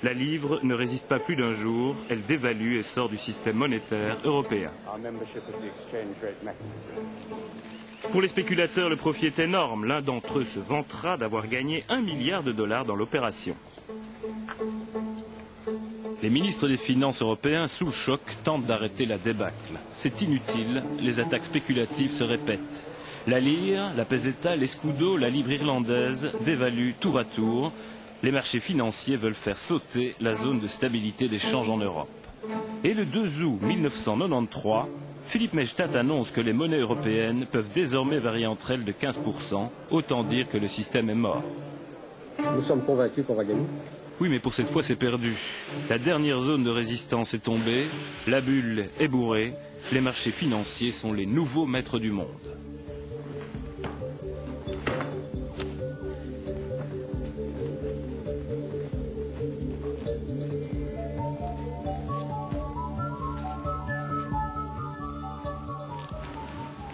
La livre ne résiste pas plus d'un jour, elle dévalue et sort du système monétaire européen. Pour les spéculateurs, le profit est énorme. L'un d'entre eux se vantera d'avoir gagné 1 milliard de dollars dans l'opération. Les ministres des Finances européens, sous le choc, tentent d'arrêter la débâcle. C'est inutile, les attaques spéculatives se répètent. La lire, la peseta, l'escudo, la livre irlandaise dévaluent tour à tour. Les marchés financiers veulent faire sauter la zone de stabilité des changes en Europe. Et le 2 août 1993, Philippe Maystadt annonce que les monnaies européennes peuvent désormais varier entre elles de 15%, autant dire que le système est mort. Nous sommes convaincus qu'on va gagner. Oui, mais pour cette fois, c'est perdu. La dernière zone de résistance est tombée, la bulle est bourrée, les marchés financiers sont les nouveaux maîtres du monde.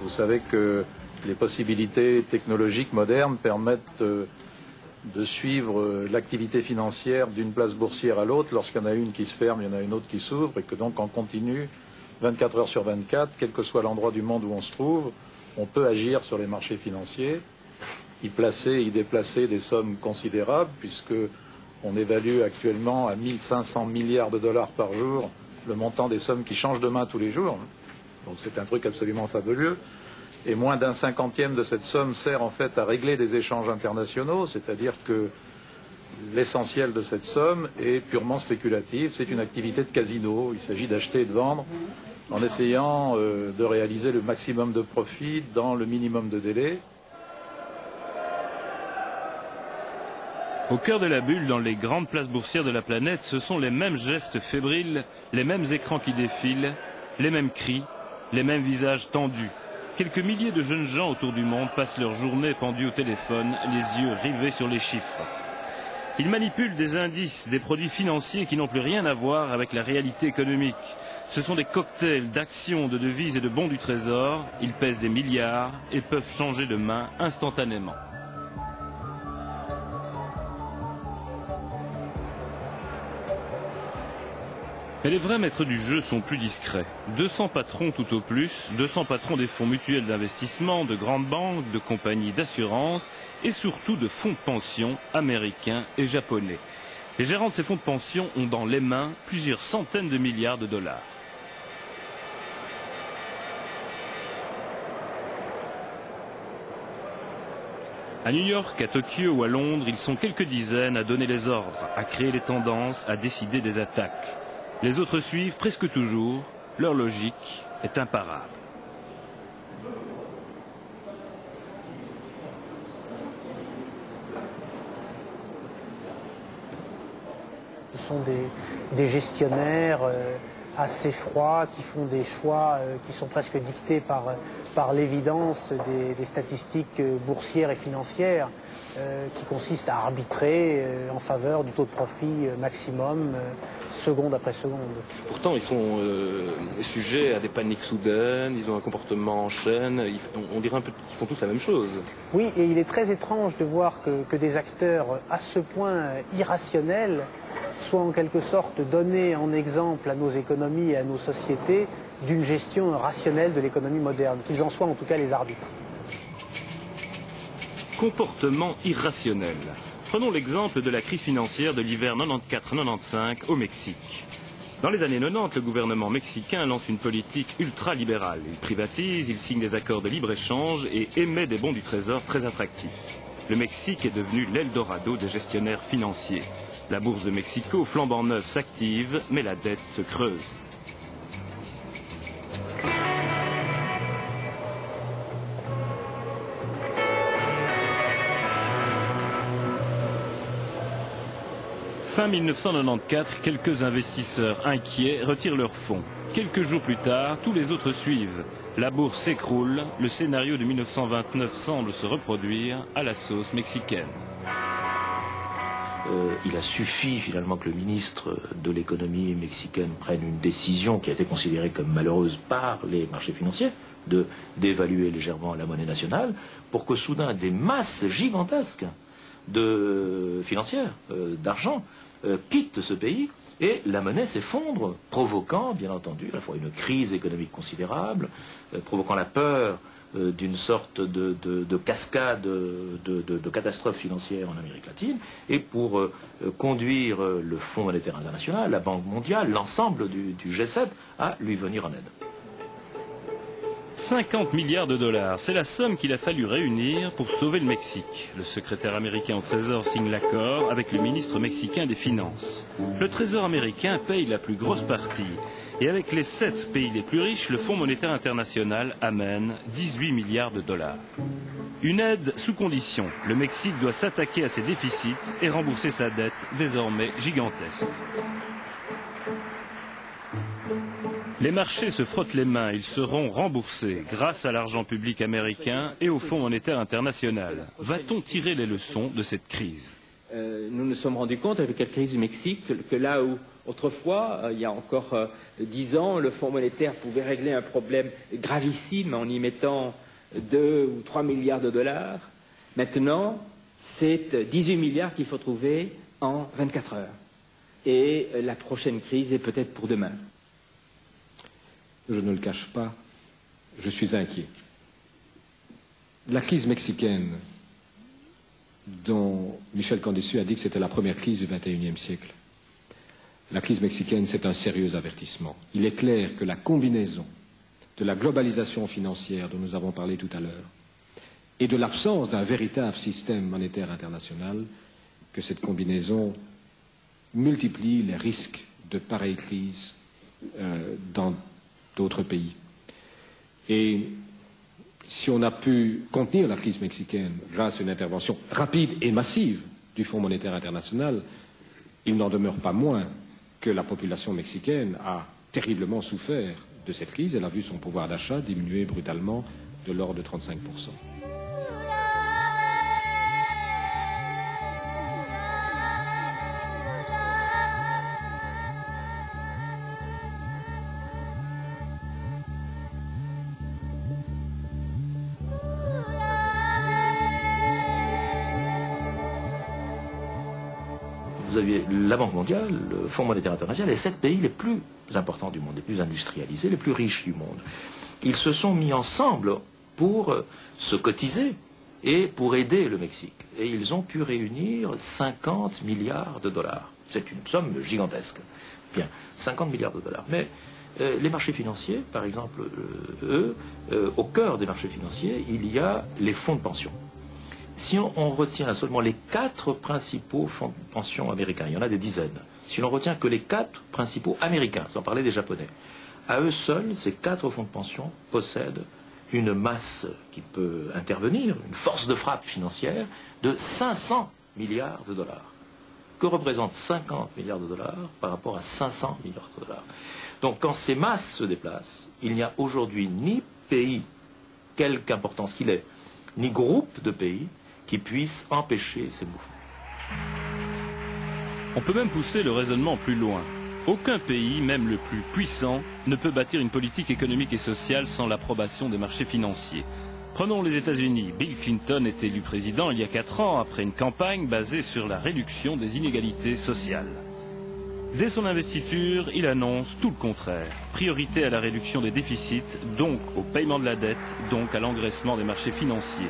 Vous savez que les possibilités technologiques modernes permettent de suivre l'activité financière d'une place boursière à l'autre. Lorsqu'il y en a une qui se ferme, il y en a une autre qui s'ouvre, et que donc en continu, 24 heures sur 24, quel que soit l'endroit du monde où on se trouve, on peut agir sur les marchés financiers, y placer, y déplacer des sommes considérables, puisque on évalue actuellement à 1500 milliards de dollars par jour le montant des sommes qui changent de main tous les jours. Donc c'est un truc absolument fabuleux. Et moins d'un cinquantième de cette somme sert en fait à régler des échanges internationaux, c'est-à-dire que l'essentiel de cette somme est purement spéculatif, c'est une activité de casino, il s'agit d'acheter et de vendre en essayant de réaliser le maximum de profit dans le minimum de délai. Au cœur de la bulle, dans les grandes places boursières de la planète, ce sont les mêmes gestes fébriles, les mêmes écrans qui défilent, les mêmes cris, les mêmes visages tendus. Quelques milliers de jeunes gens autour du monde passent leur journée pendus au téléphone, les yeux rivés sur les chiffres. Ils manipulent des indices, des produits financiers qui n'ont plus rien à voir avec la réalité économique. Ce sont des cocktails d'actions, de devises et de bons du trésor. Ils pèsent des milliards et peuvent changer de main instantanément. Mais les vrais maîtres du jeu sont plus discrets. 200 patrons tout au plus, 200 patrons des fonds mutuels d'investissement, de grandes banques, de compagnies d'assurance et surtout de fonds de pension américains et japonais. Les gérants de ces fonds de pension ont dans les mains plusieurs centaines de milliards de dollars. À New York, à Tokyo ou à Londres, ils sont quelques dizaines à donner les ordres, à créer les tendances, à décider des attaques. Les autres suivent presque toujours, leur logique est imparable. Ce sont des gestionnaires assez froids qui font des choix qui sont presque dictés par l'évidence des statistiques boursières et financières qui consistent à arbitrer en faveur du taux de profit maximum seconde après seconde. Pourtant, ils sont sujets à des paniques soudaines, ils ont un comportement en chaîne, on dirait un peu qu'ils font tous la même chose. Oui, et il est très étrange de voir que des acteurs à ce point irrationnels soient en quelque sorte donnés en exemple à nos économies et à nos sociétés d'une gestion rationnelle de l'économie moderne, qu'ils en soient en tout cas les arbitres. Comportement irrationnel. Prenons l'exemple de la crise financière de l'hiver 94-95 au Mexique. Dans les années 90, le gouvernement mexicain lance une politique ultra-libérale. Il privatise, il signe des accords de libre-échange et émet des bons du trésor très attractifs. Le Mexique est devenu l'Eldorado des gestionnaires financiers. La bourse de Mexico, flambant neuve, s'active, mais la dette se creuse. Fin 1994, quelques investisseurs inquiets retirent leurs fonds. Quelques jours plus tard, tous les autres suivent. La bourse s'écroule, le scénario de 1929 semble se reproduire à la sauce mexicaine. Il a suffi finalement que le ministre de l'économie mexicaine prenne une décision qui a été considérée comme malheureuse par les marchés financiers, de d'évaluer légèrement la monnaie nationale, pour que soudain des masses gigantesques financières, d'argent, quitte ce pays et la monnaie s'effondre, provoquant, bien entendu, à la fois une crise économique considérable, provoquant la peur d'une sorte de cascade de catastrophes financières en Amérique latine, et pour conduire le Fonds monétaire international, la Banque mondiale, l'ensemble du G7 à lui venir en aide. 50 milliards de dollars, c'est la somme qu'il a fallu réunir pour sauver le Mexique. Le secrétaire américain au Trésor signe l'accord avec le ministre mexicain des Finances. Le Trésor américain paye la plus grosse partie. Et avec les 7 pays les plus riches, le Fonds monétaire international amène 18 milliards de dollars. Une aide sous condition. Le Mexique doit s'attaquer à ses déficits et rembourser sa dette, désormais gigantesque. Les marchés se frottent les mains, ils seront remboursés grâce à l'argent public américain et au Fonds monétaire international. Va-t-on tirer les leçons de cette crise? Nous nous sommes rendus compte avec la crise du Mexique que là où autrefois, il y a encore 10 ans, le Fonds monétaire pouvait régler un problème gravissime en y mettant 2 ou 3 milliards de dollars, maintenant c'est 18 milliards qu'il faut trouver en 24 heures. Et la prochaine crise est peut-être pour demain. Je ne le cache pas, je suis inquiet. La crise mexicaine, dont Michel Candesu a dit que c'était la première crise du XXIe siècle, la crise mexicaine, c'est un sérieux avertissement. Il est clair que la combinaison de la globalisation financière dont nous avons parlé tout à l'heure et de l'absence d'un véritable système monétaire international, que cette combinaison multiplie les risques de pareilles crises dans d'autres pays. Et si on a pu contenir la crise mexicaine grâce à une intervention rapide et massive du Fonds monétaire international, il n'en demeure pas moins que la population mexicaine a terriblement souffert de cette crise. Elle a vu son pouvoir d'achat diminuer brutalement de l'ordre de 35%. Vous aviez la Banque mondiale, le Fonds monétaire international, les 7 pays les plus importants du monde, les plus industrialisés, les plus riches du monde. Ils se sont mis ensemble pour se cotiser et pour aider le Mexique. Et ils ont pu réunir 50 milliards de dollars. C'est une somme gigantesque. Bien, 50 milliards de dollars. Mais les marchés financiers, par exemple, au cœur des marchés financiers, il y a les fonds de pension. Si on retient seulement les 4 principaux fonds de pension américains, il y en a des dizaines, si l'on retient que les 4 principaux américains, sans parler des Japonais, à eux seuls, ces 4 fonds de pension possèdent une masse qui peut intervenir, une force de frappe financière de 500 milliards de dollars. Que représentent 50 milliards de dollars par rapport à 500 milliards de dollars? Donc quand ces masses se déplacent, il n'y a aujourd'hui ni pays, quelque importance qu'il ait, ni groupe de pays qui puissent empêcher ces mouvements. On peut même pousser le raisonnement plus loin. Aucun pays, même le plus puissant, ne peut bâtir une politique économique et sociale sans l'approbation des marchés financiers. Prenons les États-Unis. Bill Clinton est élu président il y a 4 ans après une campagne basée sur la réduction des inégalités sociales. Dès son investiture, il annonce tout le contraire. Priorité à la réduction des déficits, donc au paiement de la dette, donc à l'engraissement des marchés financiers.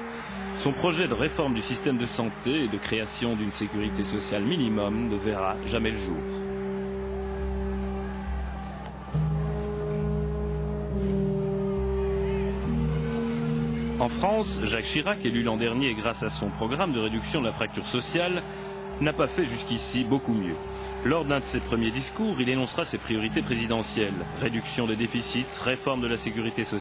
Son projet de réforme du système de santé et de création d'une sécurité sociale minimum ne verra jamais le jour. En France, Jacques Chirac, élu l'an dernier grâce à son programme de réduction de la fracture sociale, n'a pas fait jusqu'ici beaucoup mieux. Lors d'un de ses premiers discours, il énoncera ses priorités présidentielles. Réduction des déficits, réforme de la sécurité sociale.